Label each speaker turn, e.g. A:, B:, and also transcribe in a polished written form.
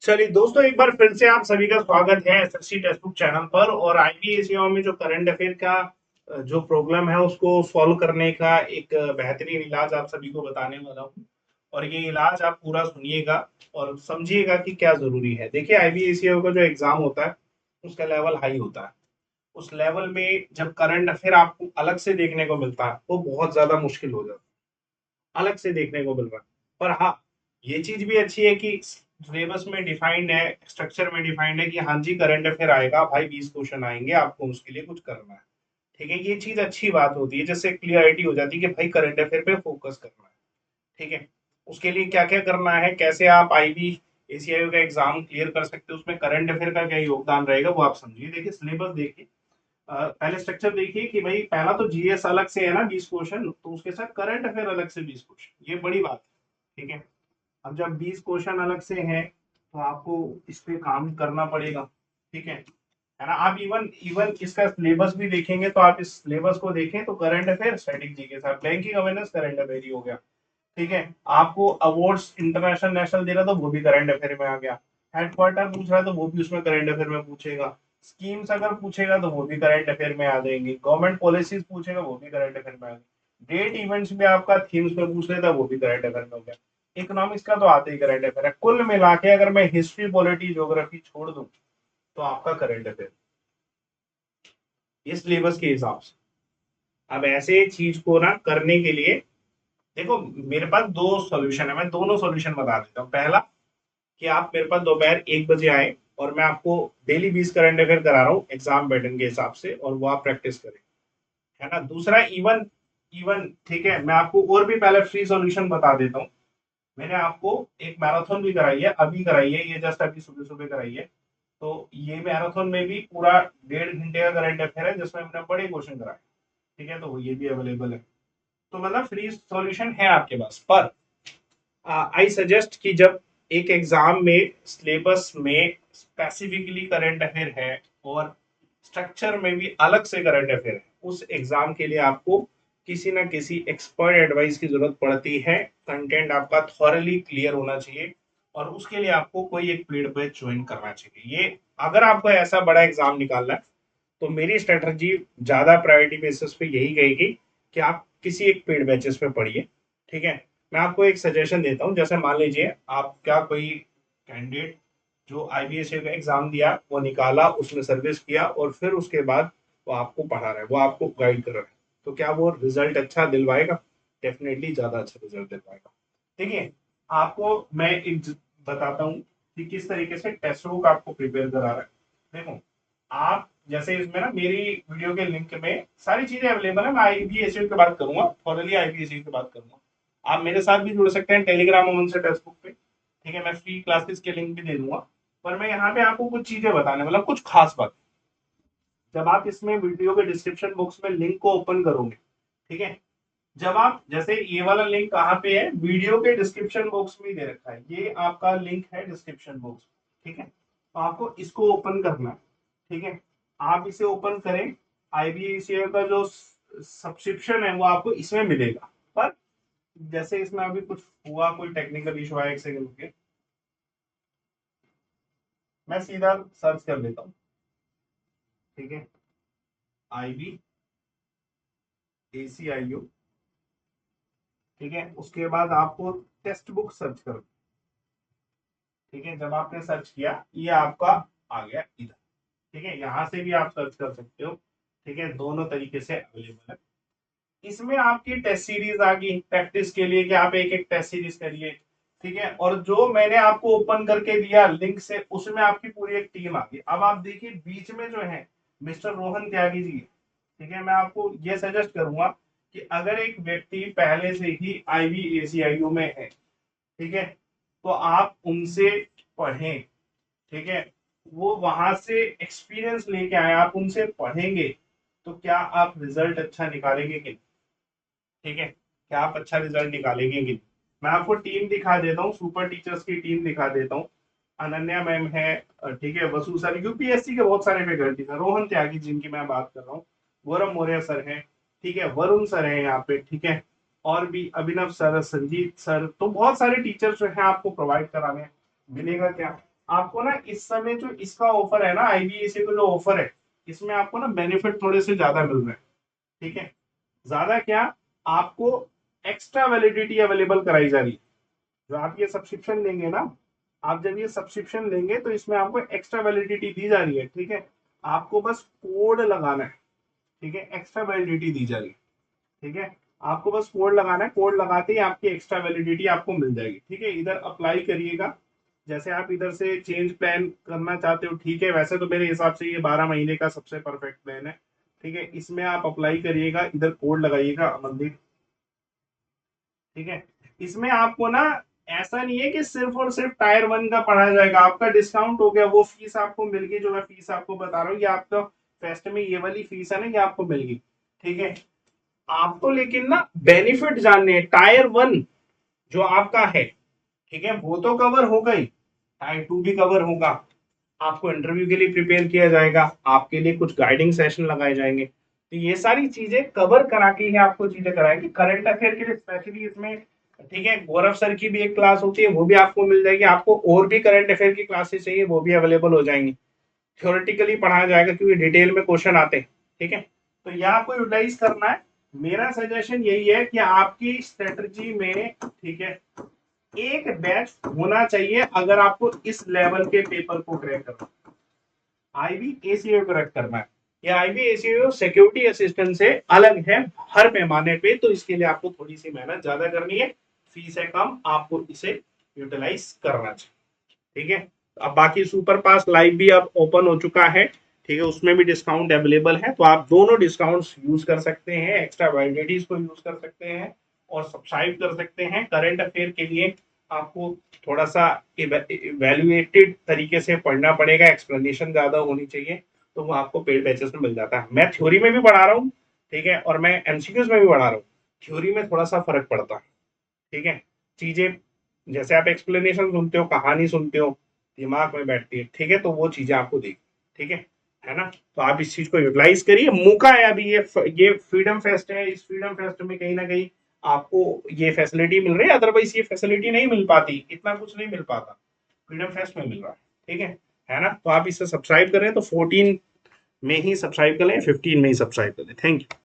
A: चलिए दोस्तों, एक बार फिर से आप सभी का स्वागत है एसएससी टेक्स्ट बुक चैनल पर। और आईबीएसईओ में जो करंट अफेयर का जो प्रॉब्लम है उसको सॉल्व करने का एक बेहतरीन इलाज आप सभी को बताने वाला हूँ। और ये इलाज आप पूरा सुनिएगा और समझिएगा कि क्या जरूरी है। देखिए, आईबीएसईओ का जो एग्जाम होता है उसका लेवल हाई होता है। उस लेवल में जब करंट अफेयर आपको अलग से देखने को मिलता है वो बहुत ज्यादा मुश्किल हो जाता है। अलग से देखने को मिल रहा है। पर हाँ, ये चीज भी अच्छी है कि सिलेबस में डिफाइंड है, स्ट्रक्चर में डिफाइंड है कि हाँ जी, करंट अफेयर आएगा भाई, 20 क्वेश्चन आएंगे, आपको उसके लिए कुछ करना है। ठीक है, ये चीज अच्छी बात होती है, जिससे क्लियरिटी हो जाती है कि भाई करंट अफेयर पे फोकस करना है। ठीक है, उसके लिए क्या क्या करना है, कैसे आप आईबी एसीआई का एग्जाम क्लियर कर सकते हो, उसमें करंट अफेयर का क्या योगदान रहेगा वो आप समझिए। देखिए सिलेबस देखिए, पहले स्ट्रक्चर देखिए कि भाई पहला तो जीएस अलग से है ना 20 क्वेश्चन, तो उसके साथ करंट अफेयर अलग से 20 क्वेश्चन, ये बड़ी बात है। ठीक है, अब जब 20 क्वेश्चन अलग से हैं तो आपको इस पे काम करना पड़ेगा। ठीक है ना। आप इवन इवन इसका सिलेबस भी देखेंगे तो आप इस सिलेबस को देखें तो करंट अफेयर स्टैटिक जी के साथ बैंकिंग अवेयरनेस करंट अफेयर ही हो गया। ठीक है, आपको अवार्ड्स इंटरनेशनल नेशनल दे रहा तो वो भी करंट अफेयर में आ गया। हेडक्वार्टर पूछ रहा है तो वो भी उसमें करंट अफेयर में पूछेगा। स्कीम्स अगर पूछेगा तो वो भी करंट अफेयर में आ जाएंगे। गवर्नमेंट पॉलिसीज पूछेगा वो भी करंट अफेयर में आ गए। डेट इवेंट्स में आपका थीम्स में पूछ लेता वो भी करंट अफेयर में हो गया। इकोनॉमिक्स का तो आते ही करंट अफेयर है। कुल मिला के अगर मैं हिस्ट्री पॉलिटी ज्योग्राफी छोड़ दूं तो आपका करंट अफेयर इस सिलेबस के हिसाब से। अब ऐसे चीज को ना करने के लिए देखो, मेरे पास दो सॉल्यूशन है, मैं दोनों सॉल्यूशन बता देता हूँ। पहला कि आप मेरे पास दोपहर 1 बजे आए और मैं आपको डेली 20 करंट अफेयर करा रहा हूँ एग्जाम पैटर्न के हिसाब से, और वो आप प्रैक्टिस करें। है ना। दूसरा, इवन इवन ठीक है, मैं आपको और भी पहले फ्री सॉल्यूशन बता देता हूँ। मैंने आपको एक मैराथन भी कराई है, अभी कराई है, ये जस्ट अभी सुबह सुबह कराई है। तो ये मैराथन में भी पूरा 1.5 घंटे का करंट अफेयर है जिसमें हमने बड़े क्वेश्चन कराए। ठीक है, तो वो ये भी अवेलेबल है। तो मतलब फ्री सॉल्यूशन है आपके पास। पर आई सजेस्ट कि जब एक एग्जाम में सिलेबस में स्पेसिफिकली करंट अफेयर है और स्ट्रक्चर में भी अलग से करंट अफेयर है, उस एग्जाम के लिए आपको किसी ना किसी एक्सपर्ट एडवाइस की जरूरत पड़ती है। कंटेंट आपका थॉरली क्लियर होना चाहिए और उसके लिए आपको कोई एक पेड बैच ज्वाइन करना चाहिए। ये अगर आपको ऐसा बड़ा एग्जाम निकालना है तो मेरी स्ट्रेटजी ज्यादा प्रायोरिटी बेसिस पे यही रहेगी कि आप किसी एक पेड बैचेस पे पढ़िए। ठीक है, मैं आपको एक सजेशन देता हूँ। जैसे मान लीजिए आपका कोई कैंडिडेट जो आईबीएस का एग्जाम दिया, वो निकाला, उसने सर्विस किया और फिर उसके बाद वो आपको पढ़ा रहा है, वो आपको गाइड कर रहा है, तो क्या वो रिजल्ट अच्छा दिलवाएगा? डेफिनेटली ज्यादा अच्छा रिजल्ट दिलवाएगा। देखिए, आपको मैं एक बताता हूँ कि किस तरीके से टेस्ट बुक आपको प्रिपेयर करा रहा है। देखो, आप जैसे इसमें ना मेरी वीडियो के लिंक में सारी चीजें अवेलेबल है। मैं आईबीएससी की बात करूंगा, थॉरली आईबीएससी की बात करूंगा। आप मेरे साथ भी जुड़ सकते हैं टेलीग्राम अमन से टेक्स्ट बुक पे। ठीक है, मैं फ्री क्लासेस के लिंक भी दे दूंगा। पर मैं यहाँ पे आपको कुछ चीजें बताने, मतलब कुछ खास बात। जब आप इसमें वीडियो के डिस्क्रिप्शन बॉक्स में लिंक को ओपन करोगे, ठीक है, जब आप जैसे ये वाला लिंक कहाँ पे है, वीडियो के डिस्क्रिप्शन बॉक्स में ही दे रखा है, ये आपका लिंक है डिस्क्रिप्शन बॉक्स। ठीक है, तो आपको इसको ओपन करना है। ठीक है, आप इसे ओपन करें, आईबीएसई का जो सब्सक्रिप्शन है वो आपको इसमें मिलेगा। पर जैसे इसमें अभी कुछ हुआ, कोई टेक्निकल इशू आया, एक सेकंड रुकिए, मैं सीधा सर्च कर लेता हूँ। ठीक है, आई B A C I you. ठीक है, उसके बाद आपको टेक्स्ट बुक सर्च करो। ठीक है, जब आपने सर्च किया ये आपका आ गया इधर। ठीक है, यहाँ से भी आप सर्च कर सकते हो। ठीक है, दोनों तरीके से अवेलेबल है। इसमें आपकी टेस्ट सीरीज आ गई प्रैक्टिस के लिए कि आप एक एक टेस्ट सीरीज करिए। ठीक है, और जो मैंने आपको ओपन करके दिया लिंक से, उसमें आपकी पूरी एक टीम आ गई। अब आप देखिए बीच में जो है मिस्टर रोहन त्यागी जी। ठीक है, मैं आपको ये सजेस्ट करूंगा कि अगर एक व्यक्ति पहले से ही आईबीएसीआईयू में है, ठीक है, तो आप उनसे पढ़ें। ठीक है, वो वहां से एक्सपीरियंस लेके आए, आप उनसे पढ़ेंगे तो क्या आप रिजल्ट अच्छा निकालेंगे कि नहीं? ठीक है, क्या आप अच्छा रिजल्ट निकालेंगे कि नहीं? मैं आपको टीम दिखा देता हूँ, सुपर टीचर्स की टीम दिखा देता हूँ। अनन्या मैम है, ठीक है, वसु सर, यूपीएससी के बहुत सारे फैकल्टी हैं, रोहन त्यागी जिनकी मैं बात कर रहा हूँ, गौरव मौर्य सर हैं, ठीक है, वरुण सर है यहाँ पे। ठीक है, और भी अभिनव सर, संजीत सर, तो बहुत सारे टीचर्स जो है आपको प्रोवाइड कराने मिलेगा क्या? आपको ना इस समय जो इसका ऑफर है ना, आईबीएससी का जो ऑफर है, इसमें आपको ना बेनिफिट थोड़े से ज्यादा मिल रहे हैं। ठीक है, ज्यादा क्या, आपको एक्स्ट्रा वैलिडिटी अवेलेबल कराई जा रही है। जो आप ये सब्सक्रिप्शन लेंगे ना, आप जब ये सब्सक्रिप्शन लेंगे तो इसमें आपको एक्स्ट्रा वैलिडिटी दी जा रही है। ठीक है, आपको बस कोड लगाना है। ठीक है, एक्स्ट्रा वैलिडिटी दी जा रही है। ठीक है, आपको बस कोड लगाना है, कोड लगाते ही आपकी एक्स्ट्रा वैलिडिटी आपको मिल जाएगी। ठीक है, इधर अप्लाई करिएगा। जैसे आप इधर से चेंज प्लान करना चाहते हो, ठीक है, वैसे तो मेरे हिसाब से ये 12 महीने का सबसे परफेक्ट प्लान है। ठीक है, इसमें आप अप्लाई करिएगा, इधर कोड लगाइएगा अमनदीप। ठीक है, इसमें आपको ना ऐसा नहीं है कि सिर्फ और सिर्फ टायर 1 का पढ़ा जाएगा, आपका डिस्काउंट हो गया, वो फीस आपको मिल गई। जो मैं फीस आपको बता रहा हूँ, ये आपका फेस्ट में ये वाली फीस है ना, ये आपको मिल गई। ठीक है, आपको लेकिन ना बेनिफिट जानने हैं। टायर 1 जो आपका है, ठीक है, वो तो कवर होगा ही, टायर 2 भी कवर होगा। आपको इंटरव्यू के लिए प्रिपेयर किया जाएगा, आपके लिए कुछ गाइडिंग सेशन लगाए जाएंगे, तो ये सारी चीजें कवर करा के ही आपको चीजें कराएंगे। करंट अफेयर के लिए स्पेशली इसमें, ठीक है, गौरव सर की भी एक क्लास होती है, वो भी आपको मिल जाएगी। आपको और भी करंट अफेयर की क्लासेस चाहिए, वो भी अवेलेबल हो जाएंगी। थ्योरेटिकली पढ़ाया जाएगा क्योंकि डिटेल में क्वेश्चन आते हैं। ठीक है, तो यह आपको यूटिलाइज करना है। मेरा सजेशन यही है कि आपकी स्ट्रेटजी में, ठीक है, एक बैच होना चाहिए अगर आपको इस लेवल के पेपर को क्रैक करना, आईबीएसीओ क्रैक करना है। ये आईबीएसीओ सिक्योरिटी असिस्टेंट से अलग है हर पैमाने पे, तो इसके लिए आपको थोड़ी सी मेहनत ज्यादा करनी है, फीस है कम, आपको इसे यूटिलाइज करना चाहिए। ठीक है, अब बाकी सुपर पास लाइव भी अब ओपन हो चुका है। ठीक है, उसमें भी डिस्काउंट अवेलेबल है, तो आप दोनों डिस्काउंट्स यूज कर सकते हैं, एक्स्ट्रा वैलिडिटीज को यूज कर सकते हैं और सब्सक्राइब कर सकते हैं। करंट अफेयर के लिए आपको थोड़ा सा इवेल्युएटेड तरीके से पढ़ना पड़ेगा, एक्सप्लेनेशन ज्यादा होनी चाहिए, तो वो आपको पेड बैचेस में मिल जाता है। मैं थ्योरी में भी पढ़ा रहा हूँ, ठीक है, और मैं एमसीक्यूज में भी पढ़ा रहा हूँ। थ्योरी में थोड़ा सा फर्क पड़ता है। ठीक है, चीजें जैसे आप एक्सप्लेनेशन सुनते हो, कहानी सुनते हो, दिमाग में बैठती है। ठीक है, तो वो चीजें आपको देख, ठीक है ना, तो आप इस चीज को यूटिलाइज करिए। मौका है अभी, ये फ्रीडम फेस्ट है, इस फ्रीडम फेस्ट में कहीं ना कहीं आपको ये फैसिलिटी मिल रही है, अदरवाइज ये फैसिलिटी नहीं मिल पाती, इतना कुछ नहीं मिल पाता, फ्रीडम फेस्ट में मिल रहा है। ठीक है ना, तो आप इसे सब्सक्राइब करें तो 14 में ही सब्सक्राइब करें, 15 में ही सब्सक्राइब करें। Thank you.